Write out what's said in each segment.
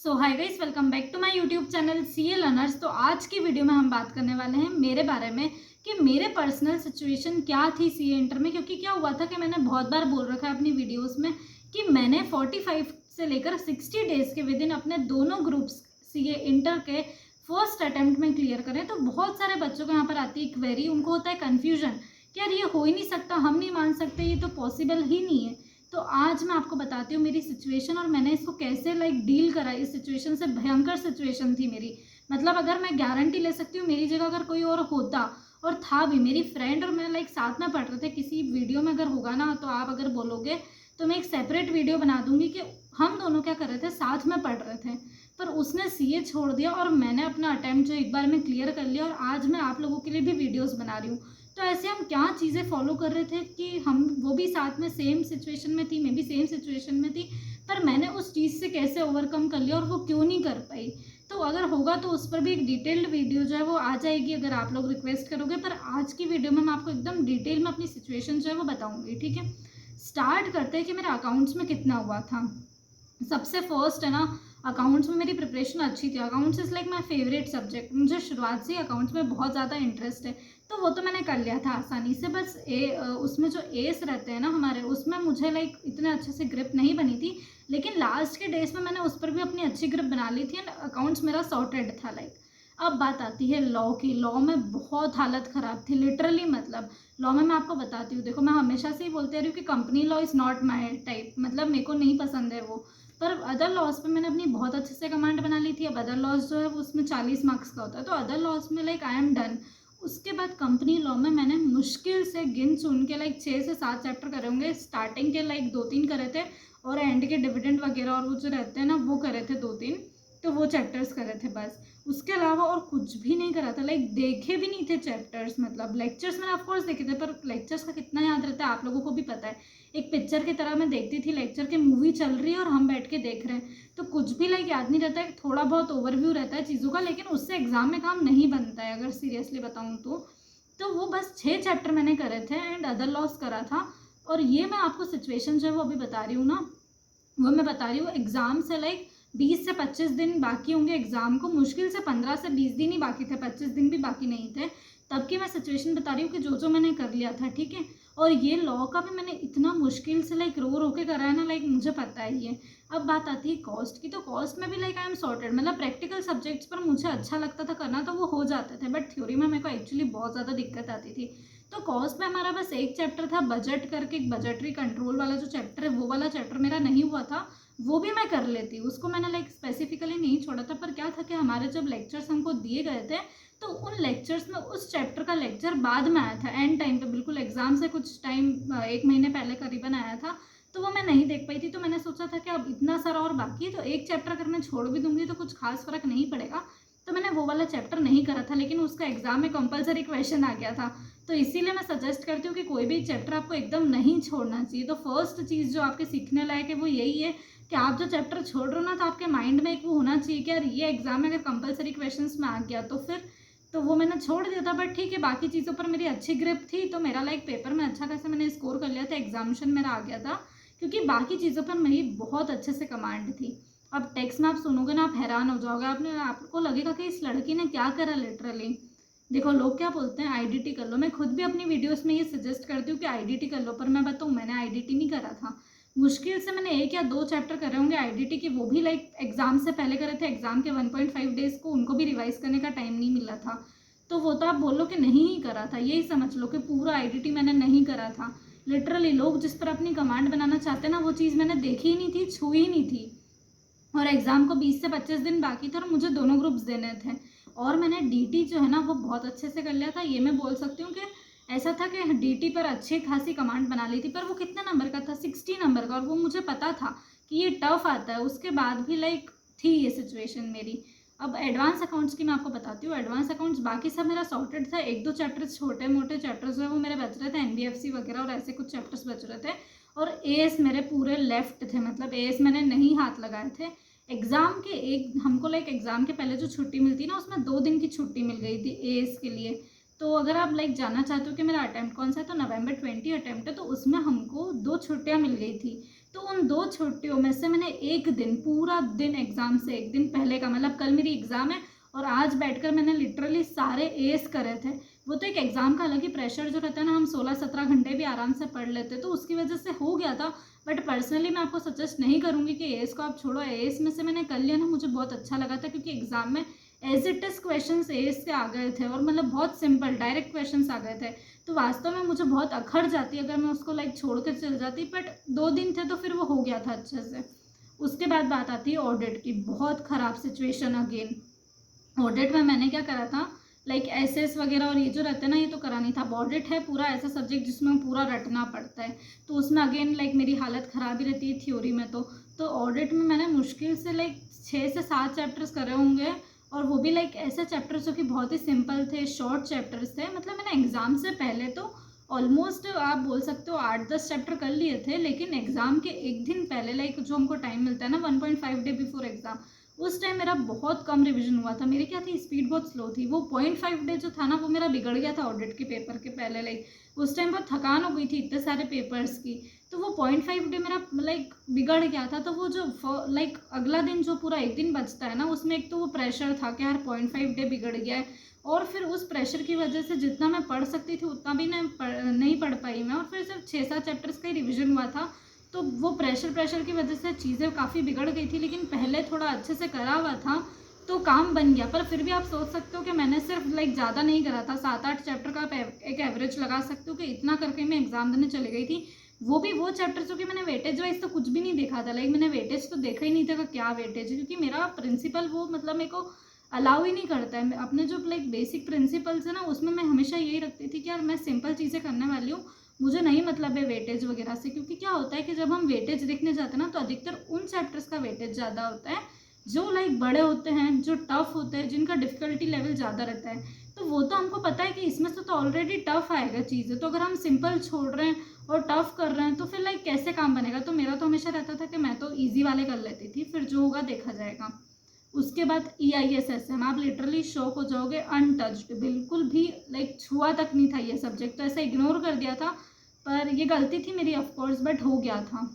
So hi guys, welcome back to my YouTube channel CA learners. तो आज की video में हम बात करने वाले हैं मेरे बारे में कि मेरे पर्सनल सिचुएशन क्या थी सीए इंटर में। क्योंकि क्या हुआ था कि मैंने बहुत बार बोल रखा है अपनी वीडियोस में कि मैंने 45 से लेकर 60 डेज़ के विद इन अपने दोनों ग्रुप्स सीए इंटर के फर्स्ट अटेम्प्ट में क्लियर करें। तो बहुत सारे बच्चों को यहाँ पर आती है क्वेरी, उनको होता है कन्फ्यूजन कि यार ये हो ही नहीं सकता, हम नहीं मान सकते, ये तो पॉसिबल ही नहीं है। तो आज मैं आपको बताती हूँ मेरी सिचुएशन और मैंने इसको कैसे डील करा। इस सिचुएशन से भयंकर सिचुएशन थी मेरी। मतलब अगर मैं गारंटी ले सकती हूँ मेरी जगह अगर कोई और होता और था भी, मेरी फ्रेंड और मैं साथ में पढ़ रहे थे, किसी वीडियो में अगर होगा ना तो आप अगर बोलोगे तो मैं एक सेपरेट वीडियो बना दूंगी कि हम दोनों क्या कर रहे थे, साथ में पढ़ रहे थे। पर उसने सीए छोड़ दिया और मैंने अपना अटैम्प्ट जो एक बार में क्लियर कर लिया और आज मैं आप लोगों के लिए भी वीडियोज़ बना रही हूँ। तो ऐसे हम क्या चीज़ें फॉलो कर रहे थे कि हम वो भी साथ में सेम सिचुएशन में थी, मैं भी सेम सिचुएशन में थी, पर मैंने उस चीज़ से कैसे ओवरकम कर लिया और वो क्यों नहीं कर पाई। तो अगर होगा तो उस पर भी एक डिटेल्ड वीडियो जो है वो आ जाएगी अगर आप लोग रिक्वेस्ट करोगे। पर आज की वीडियो में मैं आपको एकदम डिटेल में अपनी सिचुएशन जो है वो बताऊँगी, ठीक है। स्टार्ट करते हैं कि मेरे अकाउंट्स में कितना हुआ था। सबसे फर्स्ट है ना, अकाउंट्स में मेरी प्रिपरेशन अच्छी थी। Accounts is like my favourite subject, मुझे शुरुआत से अकाउंट्स में बहुत ज़्यादा इंटरेस्ट है। तो वो तो मैंने कर लिया था आसानी से। बस उसमें जो एस रहते हैं ना हमारे, उसमें मुझे इतने अच्छे से ग्रिप नहीं बनी थी। लेकिन लास्ट के डेज में मैंने उस पर भी अपनी अच्छी ग्रिप बना ली थी एंड अकाउंट्स मेरा सॉर्टेड था। अब बात आती है लॉ की। लॉ में बहुत हालत ख़राब थी लिटरली। मतलब लॉ में मैं आपको बताती हूँ, देखो मैं हमेशा से ही बोलती रही हूँ कि company law is not my type, मतलब मेरे को नहीं पसंद है वो। पर अदर लॉज पे मैंने अपनी बहुत अच्छे से कमांड बना ली थी। अब अदर लॉज जो है उसमें 40 मार्क्स का होता है, तो अदर लॉज में आई एम डन। उसके बाद कंपनी लॉ में मैंने मुश्किल से गिन चुन के 6 से 7 चैप्टर करे होंगे। स्टार्टिंग के 2-3 करे थे और एंड के डिविडेंड वगैरह और वो जो रहते हैं ना वो करे थे 2-3। तो वो चैप्टर्स करे थे बस। उसके अलावा और कुछ भी नहीं करा था। देखे भी नहीं थे चैप्टर्स। मतलब लेक्चर्स मैंने ऑफकोर्स देखे थे, पर लेक्चर्स का कितना याद रहता है आप लोगों को भी पता है। एक पिक्चर की तरह मैं देखती थी, लेक्चर की मूवी चल रही है और हम बैठ के देख रहे हैं, तो कुछ भी याद नहीं रहता है। थोड़ा बहुत ओवरव्यू रहता है चीज़ों का, लेकिन उससे एग्जाम में काम नहीं बनता है अगर सीरियसली बताऊँ तो वो बस 6 चैप्टर मैंने करे थे एंड अदर लॉस करा था। और ये मैं आपको सिचुएशन जो है वो अभी बता रही हूँ ना, वो मैं बता रही हूँ एग्ज़ाम से 20 से 25 दिन बाकी होंगे एग्ज़ाम को। मुश्किल से 15 से 20 दिन ही बाकी थे, 25 दिन भी बाकी नहीं थे। तब की मैं सिचुएशन बता रही हूँ कि जो मैंने कर लिया था, ठीक है। और ये लॉ का भी मैंने इतना मुश्किल से रो रो के करा है ना, मुझे पता है ये। अब बात आती है कॉस्ट की। तो कॉस्ट में भी आई एम सॉर्टेड। मतलब प्रैक्टिकल सब्जेक्ट्स पर मुझे अच्छा लगता था करना, तो वो हो जाते थे, बट थ्योरी में मेरे को एक्चुअली बहुत ज़्यादा दिक्कत आती थी। तो कॉस्ट में हमारा बस एक चैप्टर था बजट करके, एक बजटरी कंट्रोल वाला जो चैप्टर है, वो वाला चैप्टर मेरा नहीं हुआ था। वो भी मैं कर लेती, उसको मैंने स्पेसिफिकली नहीं छोड़ा था। पर क्या था कि हमारे जब लेक्चर्स हमको दिए गए थे तो उन लेक्चर्स में उस चैप्टर का लेक्चर बाद में आया था, एंड टाइम पे, बिल्कुल एग्जाम से कुछ टाइम, 1 महीने पहले करीबन आया था। तो वो मैं नहीं देख पाई थी। तो मैंने सोचा था कि अब इतना सारा और बाकी है, तो एक चैप्टर अगर मैं छोड़ भी दूंगी तो कुछ खास फर्क नहीं पड़ेगा। तो मैंने वो वाला चैप्टर नहीं करा था, लेकिन उसका एग्जाम में कंपलसरी क्वेश्चन आ गया था। तो इसीलिए मैं सजेस्ट करती हूँ कि कोई भी चैप्टर आपको एकदम नहीं छोड़ना चाहिए। तो फर्स्ट चीज़ जो आपके सीखने लायक है वो यही है कि आप जो चैप्टर छोड़ रहे हो ना, तो आपके माइंड में एक वो होना चाहिए कि यार ये एग्जाम में अगर कंपलसरी क्वेश्चंस में आ गया तो फिर, तो वो मैंने छोड़ दिया था। बट ठीक है, बाकी चीज़ों पर मेरी अच्छी ग्रिप थी, तो मेरा पेपर में अच्छा खासा मैंने स्कोर कर लिया था, एग्जामिनेशन मेरा आ गया था, क्योंकि बाकी चीज़ों पर मेरी बहुत अच्छे से कमांड थी। अब टेक्स्ट में आप सुनोगे ना, आप हैरान हो जाओगे। आपको लगेगा कि इस लड़की ने क्या करा लिटरली। देखो लोग क्या बोलते हैं, आईडीटी कर लो। मैं खुद भी अपनी वीडियोस में ये सजेस्ट करती हूँ कि आईडीटी कर लो, पर मैं बताऊँ मैंने आईडीटी नहीं करा था। मुश्किल से मैंने 1 या 2 चैप्टर करे होंगे आईडीटी के, वो भी एग्जाम से पहले करे थे। एग्जाम के 1.5 डेज को उनको भी रिवाइज करने का टाइम नहीं मिला था। तो वो तो आप बोलो कि नहीं ही करा था, यही समझ लो कि पूरा आईडीटी मैंने नहीं करा था। लिटरली लोग जिस पर अपनी कमांड बनाना चाहते हैं ना, वो चीज़ मैंने देखी ही नहीं थी, छुई ही नहीं थी। और एग्ज़ाम को 20 से 25 दिन बाकी थे और मुझे दोनों ग्रुप्स देने थे। और मैंने डीटी जो है ना वो बहुत अच्छे से कर लिया था। ये मैं बोल सकती हूँ कि ऐसा था कि डीटी पर अच्छी खासी कमांड बना ली थी। पर वो कितने नंबर का था, 60 नंबर का, और वो मुझे पता था कि ये टफ आता है। उसके बाद भी थी ये सिचुएशन मेरी। अब एडवांस अकाउंट्स की मैं आपको बताती हूँ। एडवांस अकाउंट्स बाकी सब मेरा सॉर्टेड था। 1-2 चैप्टर्स, छोटे मोटे चैप्टर्स जो है वो मेरे बच रहे थे, एनबीएफसी वगैरह और ऐसे कुछ चैप्टर्स बच रहे थे। और एएस मेरे पूरे लेफ्ट थे, मतलब एएस मैंने नहीं हाथ लगाए थे। एग्ज़ाम के हमको एग्ज़ाम के पहले जो छुट्टी मिलती है ना, उसमें 2 दिन की छुट्टी मिल गई थी एएस के लिए। तो अगर आप जानना चाहते हो कि मेरा अटैम्प्ट कौन सा है, तो नवंबर 20 अटैम्प्ट है, तो उसमें हमको 2 छुट्टियां मिल गई थी। तो उन 2 छुट्टियों में से मैंने एक दिन, पूरा दिन एग्ज़ाम से एक दिन पहले का, मतलब कल मेरी एग्ज़ाम है और आज बैठकर मैंने लिटरली सारे एस करे थे। वो तो एक एग्ज़ाम का अलग ही प्रेशर जो रहता है ना, हम 16-17 घंटे भी आराम से पढ़ लेते, तो उसकी वजह से हो गया था। बट पर्सनली मैं आपको सजेस्ट नहीं करूँगी कि एएस को आप छोड़ो। एएस में से मैंने कर लिया ना, मुझे बहुत अच्छा लगा था, क्योंकि एग्ज़ाम में as it is questions as से आ गए थे और मतलब बहुत सिंपल डायरेक्ट क्वेश्चंस आ गए थे। तो वास्तव में मुझे बहुत अखर जाती अगर मैं उसको लाइक छोड़ कर चल जाती, बट 2 दिन थे तो फिर वो हो गया था अच्छे से। उसके बाद बात आती है ऑडिट की, बहुत ख़राब सिचुएशन अगेन। ऑडिट में मैंने क्या करा था, लाइक एसएस वगैरह और ये जो रहते हैं ना, ये तो करा नहीं था। ऑडिट है पूरा ऐसा सब्जेक्ट जिसमें पूरा रटना पड़ता है, तो उसमें अगेन लाइक मेरी हालत ख़राब ही रहती है थ्योरी में। तो ऑडिट में मैंने मुश्किल से लाइक 6 से 7 चैप्टर्स करे होंगे, और वो भी लाइक ऐसे चैप्टर्स जो कि बहुत ही सिंपल थे, शॉर्ट चैप्टर्स थे। मतलब मैंने एग्ज़ाम से पहले तो ऑलमोस्ट आप बोल सकते हो 8-10 चैप्टर कर लिए थे, लेकिन एग्ज़ाम के एक दिन पहले, लाइक जो हमको टाइम मिलता है ना 1.5 डे बिफोर एग्ज़ाम, उस टाइम मेरा बहुत कम रिवीजन हुआ था। मेरी क्या थी, स्पीड बहुत स्लो थी। वो 0.5 डे जो था ना, वो मेरा बिगड़ गया था ऑडिट के पेपर के पहले। लाइक उस टाइम बहुत थकान हो गई थी इतने सारे पेपर्स की, तो वो 0.5 डे मेरा लाइक बिगड़ गया था। तो वो जो लाइक अगला दिन जो पूरा एक दिन बचता है ना, उसमें एक तो वो प्रेशर था कि यार 0.5 डे बिगड़ गया है, और फिर उस प्रेशर की वजह से जितना मैं पढ़ सकती थी उतना भी नहीं पढ़ पाई मैं, और फिर सिर्फ 6-7 चैप्टर्स का ही रिविजन हुआ था। तो वो प्रेशर की वजह से चीज़ें काफ़ी बिगड़ गई थी, लेकिन पहले थोड़ा अच्छे से करा हुआ था तो काम बन गया। पर फिर भी आप सोच सकते हो कि मैंने सिर्फ लाइक ज़्यादा नहीं करा था, 7-8 चैप्टर का आप एक एवरेज लगा सकते हो कि इतना करके मैं एग्ज़ाम देने चली गई थी। वो भी वो चैप्टर जो कि मैंने वेटेज वाइज तो कुछ भी नहीं देखा था, लाइक मैंने वेटेज तो देखा ही नहीं था कि क्या वेटेज है, क्योंकि मेरा प्रिंसिपल वो मतलब मेरे को अलाउ ही नहीं करता है। अपने जो लाइक बेसिक प्रिंसिपल्स है ना, उसमें मैं हमेशा यही रखती थी कि यार मैं सिंपल चीज़ें करने वाली हूँ, मुझे नहीं मतलब है वेटेज वगैरह से। क्योंकि क्या होता है कि जब हम वेटेज देखने जाते हैं ना, तो अधिकतर उन चैप्टर्स का वेटेज ज़्यादा होता है जो लाइक बड़े होते हैं, जो टफ होते हैं, जिनका डिफ़िकल्टी लेवल ज़्यादा रहता है। तो वो तो हमको पता है कि इसमें से तो ऑलरेडी टफ आएगा चीज़ें, तो अगर हम सिंपल छोड़ रहे हैं और टफ कर रहे हैं तो फिर लाइक कैसे काम बनेगा। तो मेरा तो हमेशा रहता था कि मैं तो ईजी वाले कर लेती थी, फिर जो होगा देखा जाएगा। उसके बाद EISSM, आप लिटरली शॉक हो जाओगे, अनटच्ड, बिल्कुल भी लाइक छुआ तक नहीं था ये सब्जेक्ट, तो ऐसा इग्नोर कर दिया था। पर ये गलती थी मेरी ऑफकोर्स, बट हो गया था।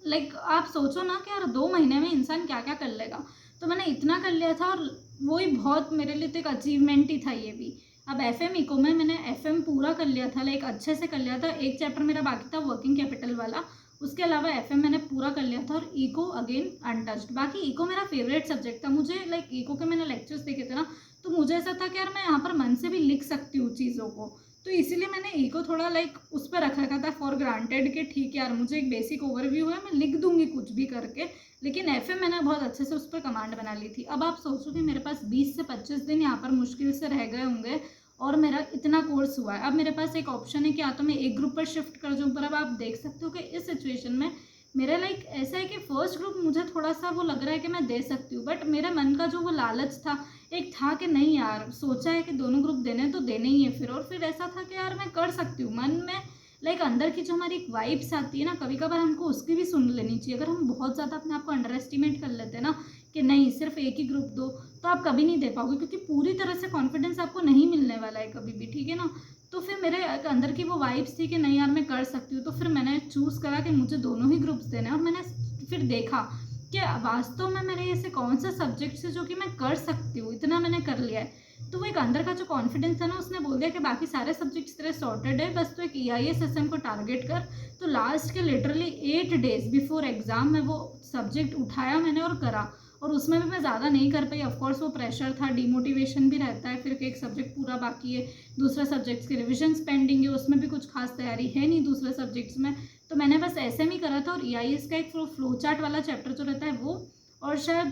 लाइक आप सोचो ना कि यार 2 महीने में इंसान क्या क्या कर लेगा, तो मैंने इतना कर लिया था, और वही बहुत मेरे लिए तो एक अचीवमेंट ही था ये भी। अब FM इको में मैंने FM पूरा कर लिया था, लाइक अच्छे से कर लिया था। एक चैप्टर मेरा बाकी था वर्किंग कैपिटल वाला, उसके अलावा FM मैंने पूरा कर लिया था, और इको अगेन अनटच्ड। बाकी इको मेरा फेवरेट सब्जेक्ट था, मुझे लाइक इको के मैंने लेक्चर्स देखे थे ना, तो मुझे ऐसा था कि यार मैं यहाँ पर मन से भी लिख सकती हूँ चीज़ों को, तो इसीलिए मैंने इको थोड़ा लाइक उस पर रखा था फॉर ग्रांटेड कि ठीक है यार मुझे एक बेसिक ओवरव्यू है, मैं लिख दूंगी कुछ भी करके। लेकिन FM मैंने बहुत अच्छे से उस पर कमांड बना ली थी। अब आप सोचो कि मेरे पास 20 से 25 दिन यहाँ पर मुश्किल से रह गए होंगे, और मेरा इतना कोर्स हुआ है। अब मेरे पास एक ऑप्शन है कि या तो मैं एक ग्रुप पर शिफ्ट कर जाऊँ, पर अब आप देख सकते हो कि इस सिचुएशन में मेरा लाइक ऐसा है कि फर्स्ट ग्रुप मुझे थोड़ा सा वो लग रहा है कि मैं दे सकती हूँ, बट मेरे मन का जो वो लालच था, एक था कि नहीं यार, सोचा है कि दोनों ग्रुप देने तो देने ही है फिर, और फिर ऐसा था कि यार मैं कर सकती हूँ। मन में लाइक अंदर की जो हमारी एक वाइब्स आती है ना, कभी कभार हमको उसकी भी सुन लेनी चाहिए। अगर हम बहुत ज़्यादा अपने आप को अंडर एस्टिमेट कर लेते हैं ना कि नहीं सिर्फ एक ही ग्रुप दो, तो आप कभी नहीं दे पाओगे, क्योंकि पूरी तरह से कॉन्फिडेंस आपको नहीं मिलने वाला है कभी भी, ठीक है ना। तो फिर मेरे अंदर की वो वाइब्स थी कि नहीं यार मैं कर सकती हूँ, तो फिर मैंने चूज़ करा कि मुझे दोनों ही ग्रुप्स देने हैं। और मैंने फिर देखा कि वास्तव में मेरे ऐसे कौन सा सब्जेक्ट्स है जो कि मैं कर सकती हूँ, इतना मैंने कर लिया है। तो वो एक अंदर का जो कॉन्फिडेंस था ना, उसने बोल दिया कि बाकी सारे सब्जेक्ट्स तेरे सॉर्टेड है, बस तो एक EISSM को टारगेट कर। तो लास्ट के लिटरली 8 डेज बिफोर एग्जाम में वो सब्जेक्ट उठाया मैंने और करा, और उसमें भी मैं ज़्यादा नहीं कर पाई। ऑफकोर्स वो प्रेशर था, डिमोटिवेशन भी रहता है, फिर एक सब्जेक्ट पूरा बाकी है, दूसरे सब्जेक्ट्स के रिविजन्स पेंडिंग है, उसमें भी कुछ खास तैयारी है नहीं दूसरे सब्जेक्ट्स में। तो मैंने बस ऐसे ही करा था। और EIS का एक फ्लो चार्ट वाला चैप्टर जो रहता है वो, और शायद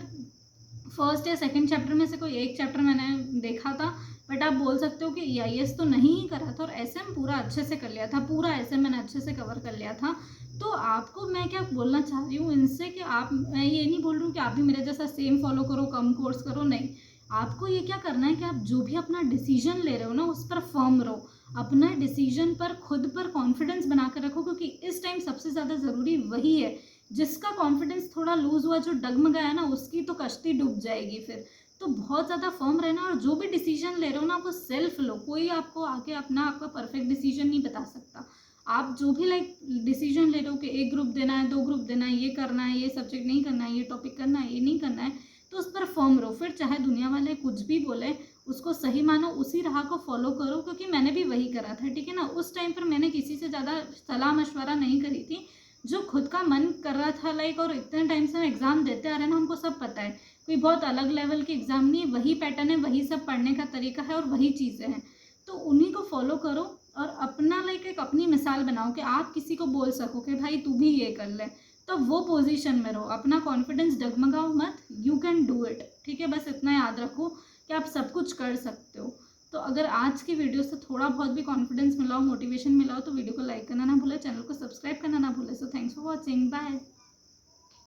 फर्स्ट या सेकंड चैप्टर में से कोई एक चैप्टर मैंने देखा था। बट आप बोल सकते हो कि EIS तो नहीं ही करा था, और SM पूरा अच्छे से कर लिया था, पूरा SM मैंने अच्छे से कवर कर लिया था। तो आपको मैं क्या बोलना चाह रही हूँ इनसे कि आप, मैं ये नहीं बोल रही हूँ कि आप भी मेरे जैसा सेम फॉलो करो, कम कोर्स करो, नहीं। आपको ये क्या करना है कि आप जो भी अपना डिसीजन ले रहे हो ना, उस पर फर्म रहो, अपना डिसीजन पर खुद पर कॉन्फिडेंस बना कर रखो, क्योंकि इस टाइम सबसे ज़्यादा ज़रूरी वही है। जिसका कॉन्फिडेंस थोड़ा लूज हुआ, जो डगमगाया ना, उसकी तो कश्ती डूब जाएगी फिर। तो बहुत ज़्यादा फर्म रहना, और जो भी डिसीजन ले रहे हो ना वो सेल्फ लो, कोई आपको आके अपना आपका परफेक्ट डिसीजन नहीं बता सकता। आप जो भी लाइक डिसीजन ले रहे हो कि एक ग्रुप देना है, 2 ग्रुप देना है, ये करना है, ये सब्जेक्ट नहीं करना है, ये टॉपिक करना है, ये नहीं करना है, तो उस पर फर्म रहो। फिर चाहे दुनिया वाले कुछ भी बोले, उसको सही मानो, उसी राह को फॉलो करो, क्योंकि मैंने भी वही करा था, ठीक है ना। उस टाइम पर मैंने किसी से ज़्यादा सलाह मशवरा नहीं करी थी, जो खुद का मन कर रहा था लाइक। और इतने टाइम से हम एग्ज़ाम देते आ रहे हैं ना, हमको सब पता है, कोई बहुत अलग लेवल के एग्ज़ाम नहीं, वही पैटर्न है, वही सब पढ़ने का तरीका है और वही चीज़ें हैं, तो उन्हीं को फॉलो करो और अपना लाइक एक अपनी मिसाल बनाओ कि आप किसी को बोल सको कि भाई तू भी ये कर ले, तो वो पोजीशन में रहो। अपना कॉन्फिडेंस डगमगाओ मत, यू कैन डू इट, ठीक है। बस इतना याद रखो कि आप सब कुछ कर सकते हो। तो अगर आज की वीडियो से थोड़ा बहुत भी कॉन्फिडेंस मिला हो, मोटिवेशन मिला हो, तो वीडियो को लाइक करना ना भूले, चैनल को सब्सक्राइब करना ना भूले। So thanks for watching, bye.